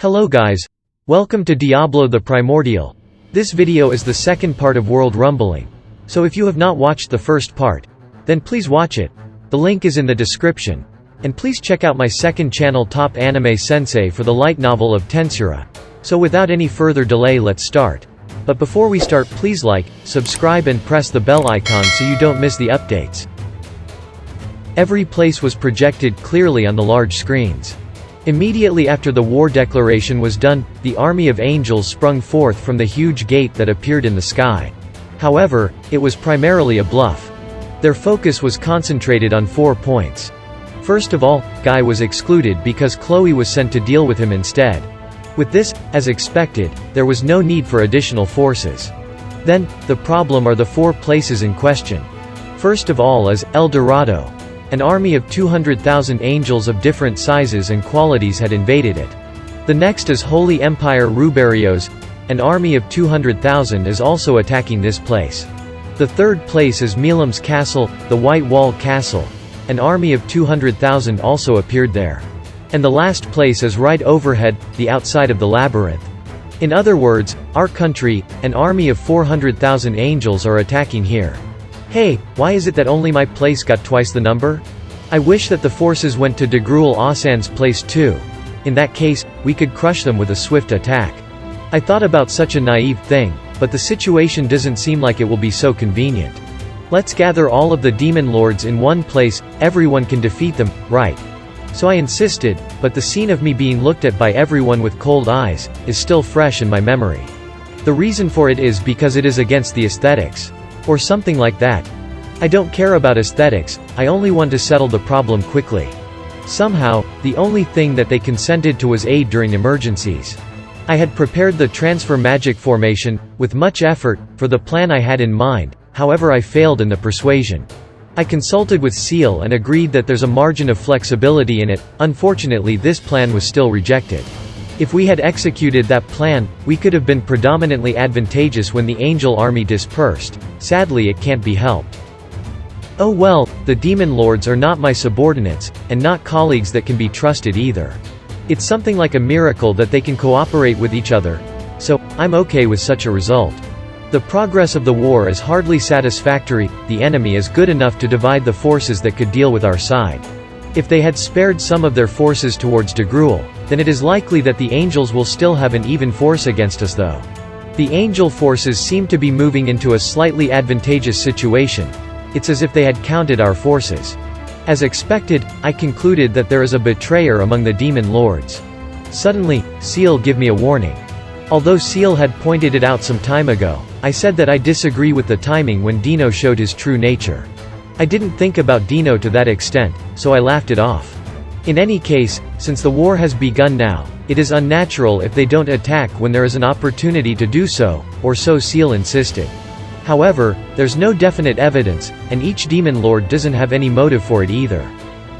Hello guys. Welcome to Diablo the Primordial. This video is the second part of World Rumbling. So if you have not watched the first part, then please watch it. The link is in the description. And please check out my second channel Top Anime Sensei for the light novel of Tensei. So without any further delay, let's start. But before we start, please like, subscribe and press the bell icon so you don't miss the updates. Every place was projected clearly on the large screens. Immediately after the war declaration was done, the army of angels sprung forth from the huge gate that appeared in the sky. However, it was primarily a bluff. Their focus was concentrated on 4 points. First of all, Guy was excluded because Chloe was sent to deal with him instead. With this, as expected, there was no need for additional forces. Then, the problem are the 4 places in question. First of all is El Dorado. An army of 200,000 angels of different sizes and qualities had invaded it. The next is Holy Empire Ruberios. An army of 200,000 is also attacking this place. The third place is Milim's castle, the White Wall Castle. An army of 200,000 also appeared there. And the last place is right overhead, the outside of the labyrinth. In other words, our country, an army of 400,000 angels are attacking here. Hey, why is it that only my place got twice the number? I wish that the forces went to Degrul Asan's place too. In that case, we could crush them with a swift attack. I thought about such a naive thing, but the situation doesn't seem like it will be so convenient. Let's gather all of the demon lords in one place, everyone can defeat them, right? So I insisted, but the scene of me being looked at by everyone with cold eyes is still fresh in my memory. The reason for it is because it is against the aesthetics. Or something like that. I don't care about aesthetics, I only want to settle the problem quickly. Somehow, the only thing that they consented to was aid during emergencies. I had prepared the transfer magic formation, with much effort, for the plan I had in mind, however I failed in the persuasion. I consulted with Seal and agreed that there's a margin of flexibility in it. Unfortunately, this plan was still rejected. If we had executed that plan, we could have been predominantly advantageous when the angel army dispersed. Sadly, it can't be helped. Oh well, the demon lords are not my subordinates, and not colleagues that can be trusted either. It's something like a miracle that they can cooperate with each other. So, I'm okay with such a result. The progress of the war is hardly satisfactory. The enemy is good enough to divide the forces that could deal with our side. If they had spared some of their forces towards Degrul, then it is likely that the angels will still have an even force against us though. The angel forces seem to be moving into a slightly advantageous situation. It's as if they had counted our forces. As expected, I concluded that there is a betrayer among the demon lords. Suddenly, Seal gave me a warning. Although Seal had pointed it out some time ago, I said that I disagree with the timing when Dino showed his true nature. I didn't think about Dino to that extent, so I laughed it off. In any case, since the war has begun now, it is unnatural if they don't attack when there is an opportunity to do so, or so Seal insisted. However, there's no definite evidence, and each demon lord doesn't have any motive for it either.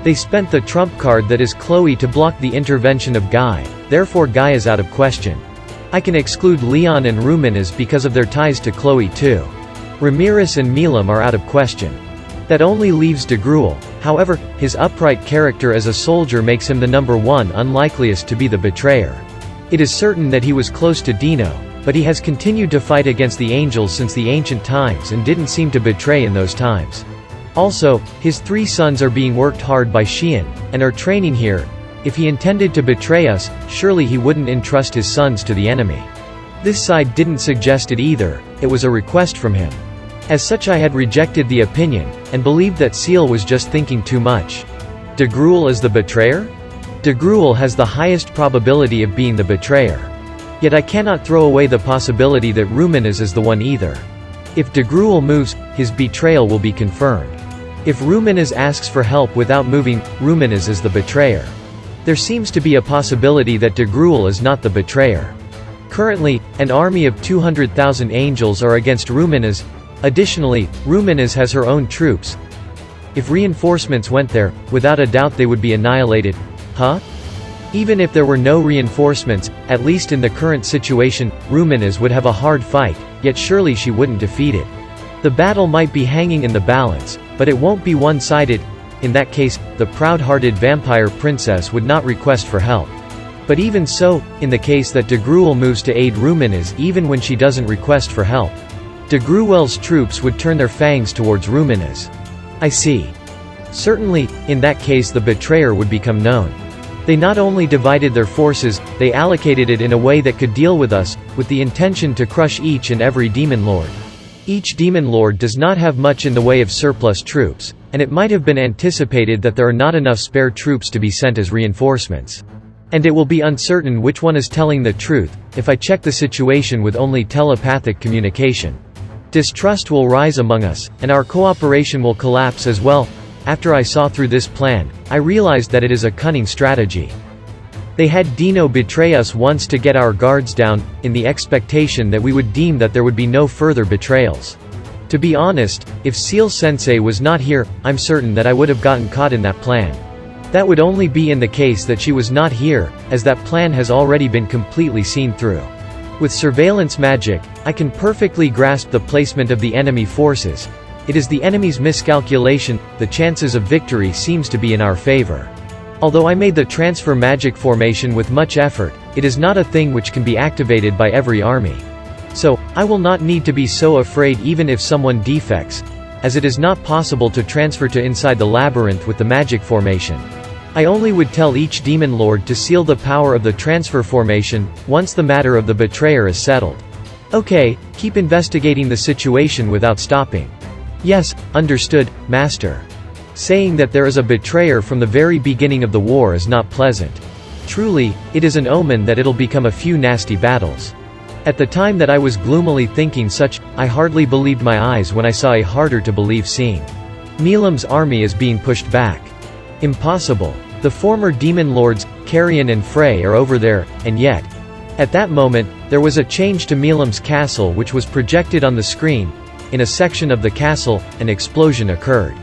They spent the trump card that is Chloe to block the intervention of Guy, therefore Guy is out of question. I can exclude Leon and Ruminez because of their ties to Chloe too. Ramirez and Milim are out of question. That only leaves Degrul. However, his upright character as a soldier makes him the #1 unlikeliest to be the betrayer. It is certain that he was close to Dino, but he has continued to fight against the angels since the ancient times and didn't seem to betray in those times. Also, his 3 sons are being worked hard by Xian, and are training here. If he intended to betray us, surely he wouldn't entrust his sons to the enemy. This side didn't suggest it either, it was a request from him. As such, I had rejected the opinion, and believed that Seal was just thinking too much. Degrul is the betrayer? Degrul has the highest probability of being the betrayer. Yet I cannot throw away the possibility that Ruminez is the one either. If Degrul moves, his betrayal will be confirmed. If Ruminez asks for help without moving, Ruminez is the betrayer. There seems to be a possibility that Degrul is not the betrayer. Currently, an army of 200,000 angels are against Ruminez. Additionally, Ruminez has her own troops. If reinforcements went there, without a doubt they would be annihilated. Huh? Even if there were no reinforcements, at least in the current situation, Ruminez would have a hard fight, yet surely she wouldn't defeat it. The battle might be hanging in the balance, but it won't be one-sided. In that case, the proud-hearted vampire princess would not request for help. But even so, in the case that de Gruel moves to aid Rumina's even when she doesn't request for help, de Gruel's troops would turn their fangs towards Rumina's. I see. Certainly, in that case the betrayer would become known. They not only divided their forces, they allocated it in a way that could deal with us, with the intention to crush each and every demon lord. Each demon lord does not have much in the way of surplus troops, and it might have been anticipated that there are not enough spare troops to be sent as reinforcements. And it will be uncertain which one is telling the truth, if I check the situation with only telepathic communication. Distrust will rise among us, and our cooperation will collapse as well. After I saw through this plan, I realized that it is a cunning strategy. They had Dino betray us once to get our guards down, in the expectation that we would deem that there would be no further betrayals. To be honest, if Seal-sensei was not here, I'm certain that I would have gotten caught in that plan. That would only be in the case that she was not here, as that plan has already been completely seen through. With surveillance magic, I can perfectly grasp the placement of the enemy forces. It is the enemy's miscalculation, the chances of victory seems to be in our favor. Although I made the transfer magic formation with much effort, it is not a thing which can be activated by every army. So, I will not need to be so afraid even if someone defects, as it is not possible to transfer to inside the labyrinth with the magic formation. I only would tell each demon lord to seal the power of the transfer formation, once the matter of the betrayer is settled. Okay, keep investigating the situation without stopping. Yes, understood, master. Saying that there is a betrayer from the very beginning of the war is not pleasant. Truly, it is an omen that it'll become a few nasty battles. At the time that I was gloomily thinking such, I hardly believed my eyes when I saw a harder-to-believe scene. Milim's army is being pushed back. Impossible. The former demon lords, Carrion and Frey are over there, and yet. At that moment, there was a change to Milim's castle which was projected on the screen. In a section of the castle, an explosion occurred.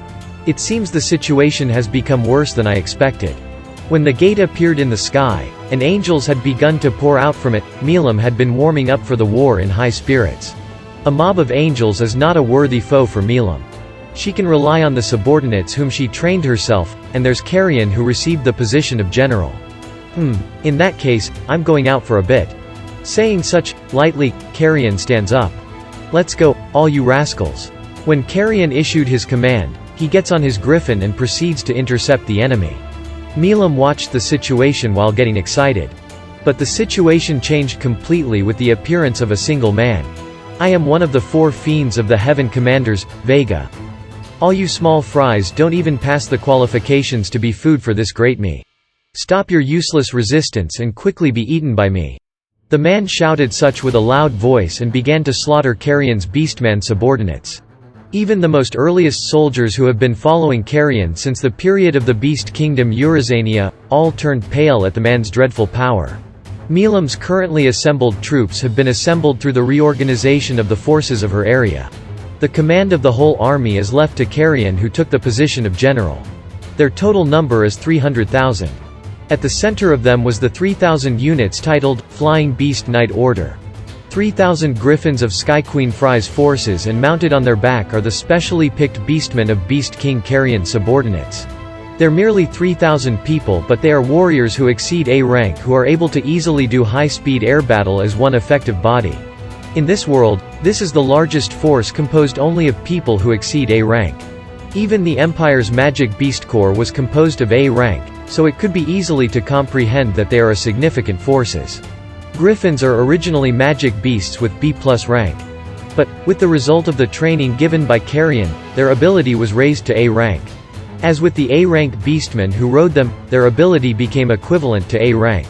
It seems the situation has become worse than I expected. When the gate appeared in the sky, and angels had begun to pour out from it, Milim had been warming up for the war in high spirits. A mob of angels is not a worthy foe for Milim. She can rely on the subordinates whom she trained herself, and there's Carrion who received the position of general. In that case, I'm going out for a bit. Saying such, lightly, Carrion stands up. Let's go, all you rascals. When Carrion issued his command, he gets on his griffin and proceeds to intercept the enemy. Milim watched the situation while getting excited. But the situation changed completely with the appearance of a single man. I am one of the 4 fiends of the Heaven Commanders, Vega. All you small fries don't even pass the qualifications to be food for this great me. Stop your useless resistance and quickly be eaten by me. The man shouted such with a loud voice and began to slaughter Carrion's beastman subordinates. Even the most earliest soldiers who have been following Carrion since the period of the Beast Kingdom Eurazania, all turned pale at the man's dreadful power. Milim's currently assembled troops have been assembled through the reorganization of the forces of her area. The command of the whole army is left to Carrion, who took the position of general. Their total number is 300,000. At the center of them was the 3,000 units titled, Flying Beast Knight Order. 3,000 griffins of Sky Queen Frey's forces, and mounted on their back are the specially picked beastmen of Beast King Carrion's subordinates. They're merely 3,000 people, but they are warriors who exceed A rank, who are able to easily do high-speed air battle as one effective body. In this world, this is the largest force composed only of people who exceed A rank. Even the Empire's Magic Beast Corps was composed of A rank, so it could be easily to comprehend that they are a significant forces. Griffins are originally magic beasts with B+ rank. But, with the result of the training given by Carrion, their ability was raised to A rank. As with the A-rank beastmen who rode them, their ability became equivalent to A rank.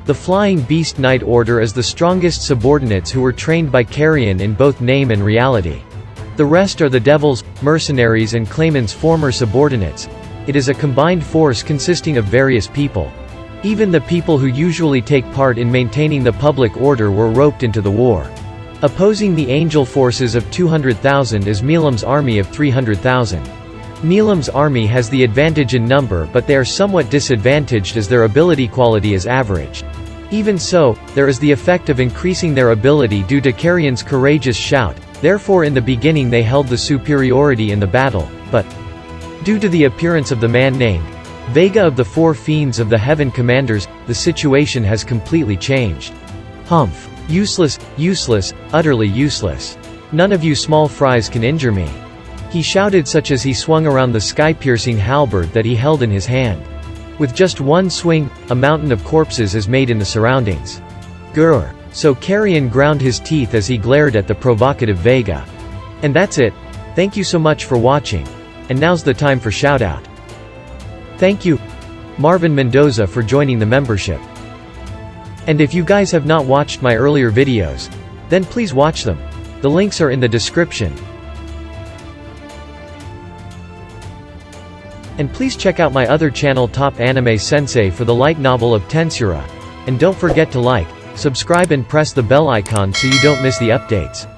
The Flying Beast Knight Order is the strongest subordinates who were trained by Carrion in both name and reality. The rest are the Devils, Mercenaries and Clayman's former subordinates. It is a combined force consisting of various people. Even the people who usually take part in maintaining the public order were roped into the war. Opposing the angel forces of 200,000 is Milim's army of 300,000. Milim's army has the advantage in number, but they are somewhat disadvantaged as their ability quality is average. Even so, there is the effect of increasing their ability due to Carrion's courageous shout, therefore in the beginning they held the superiority in the battle, but due to the appearance of the man named Vega of the four fiends of the heaven commanders, the situation has completely changed. Humph. Useless, useless, utterly useless. None of you small fries can injure me. He shouted, such as he swung around the sky-piercing halberd that he held in his hand. With just one swing, a mountain of corpses is made in the surroundings. Grr. So Carrion ground his teeth as he glared at the provocative Vega. And that's it. Thank you so much for watching. And now's the time for shoutout. Thank you, Marvin Mendoza, for joining the membership. And if you guys have not watched my earlier videos, then please watch them. The links are in the description. And please check out my other channel, Top Anime Sensei, for the light novel of Tensura. And don't forget to like, subscribe and press the bell icon so you don't miss the updates.